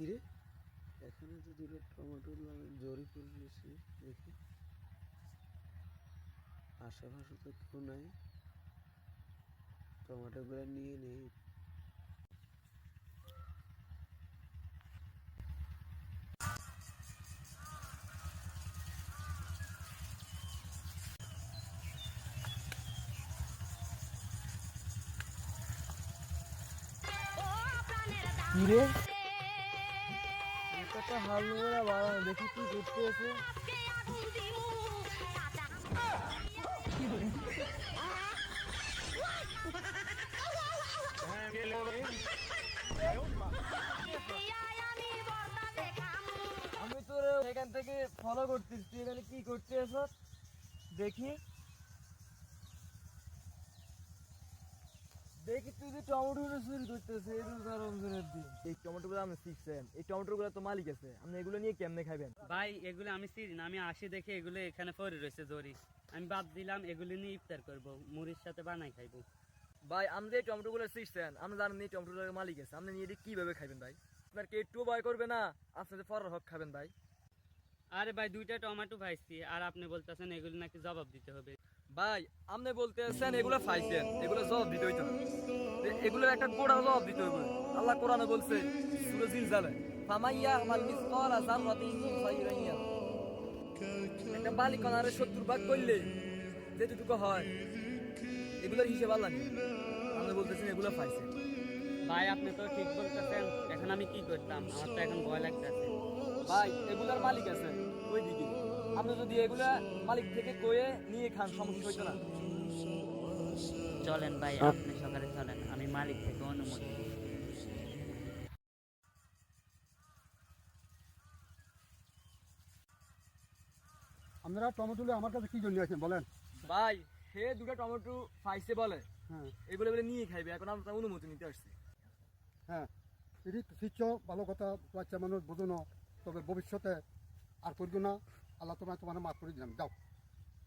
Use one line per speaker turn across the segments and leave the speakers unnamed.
কিরে এখানে তো দুটো টমেটো জরি পড়েছে, দেখি আশেপাশে তো কেউ নাই, টমেটোগুলো নিয়ে নেই। কিরে একটা হাল নোংরা বাড়া, দেখি কি করতে আছে। আমি তোর এখান থেকে ফলো করতেছি, তুই এখানে কি করতে আছ দেখি। দেখি তুই যে টমেটোগুলো চুরি করতেছে এই রমজানের দিন।
এই টমেটোগুলো আপনি শিখছেন, এই টমেটোগুলো তো মালিক আছে, আপনি এগুলো নিয়ে কেমনে খাবেন?
ভাই এগুলো আমি চিনি না, আমি আসি দেখে এগুলো এখানে পড়ে রয়েছে জরি, আমি বাদ দিলাম, এগুলি নিয়ে ইফতার করব, মুড়ির সাথে বানাই খাইবো।
ভাই আপনি যে টমেটোগুলো শিখছেন, আপনি জানেন এই টমেটোগুলোর মালিক আছে, আপনি নিয়ে কিভাবে খাবেন ভাই? আপনার কি একটু ভয় করবে না আপনি যে ফরার হক খাবেন ভাই?
আরে ভাই দুইটা টমেটো ভাইছি আর আপনি বলতেছেন এগুলি নাকি জবাব দিতে হবে।
ভাই আপনি বলতেছেন এগুলো খাইছেন, এগুলো জবাব দিতে হইতো না, এগুলোর একটা গোড়া জবাব দিতে হবে। আল্লাহ কোরআনে বলছে সূরা জিলজালে, ফামাইয়া আমাল মিসকালা যাররাতিন খায়রান ইয়ারা, একটা বালি কণারে 70 ভাগ করলে যেটুকু হয় এগুলোর হিসাব আল্লাহ নেই। আপনি বলতেছেন এগুলো খাইছেন।
ভাই আপনি তো ঠিক বলতেছেন, এখন আমি কি করতাম, আমার তো এখন ভয় লাগতেছে।
ভাই এগুলার মালিক আছে ওই দিকে, আপনি যদি এগুলা মালিক থেকে কয়ে নিয়ে খান সমস্যা হইতো না।
চলেন ভাই আপনি সকালে চলেন, আমি মালিক থেকে অনুমতি নিই।
আপনারা টমেটো আমার কাছে কি জন্য আছেন বলেন?
ভাই হে দুটো টমেটো পাইছে বলে,
হ্যাঁ
এগুলো বলে নিয়ে খাইবে, এখন আমরা অনুমতি নিতে আসছি।
হ্যাঁ, এটি শিষ্য ভালো কথা, বাচ্চা মানুষ বোঝো না, তবে ভবিষ্যতে আর করবো না, আল্লাহ তোমার মাফ করে দিলাম, যাও।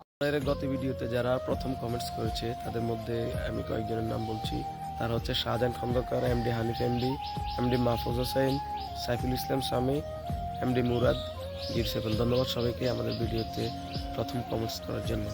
আমাদের গত ভিডিওতে যারা প্রথম কমেন্টস করেছে তাদের মধ্যে আমি কয়েকজনের নাম বলছি। তারা হচ্ছে শাহজাহান খন্দকার, এমডি হানিফ, এমডি মাহফুজ হোসেন, সাইফুল ইসলাম স্বামী, এমডি মুরাদ, গির সেফেল। ধন্যবাদ সবাইকে আমাদের ভিডিওতে প্রথম কমেন্টস করার জন্য।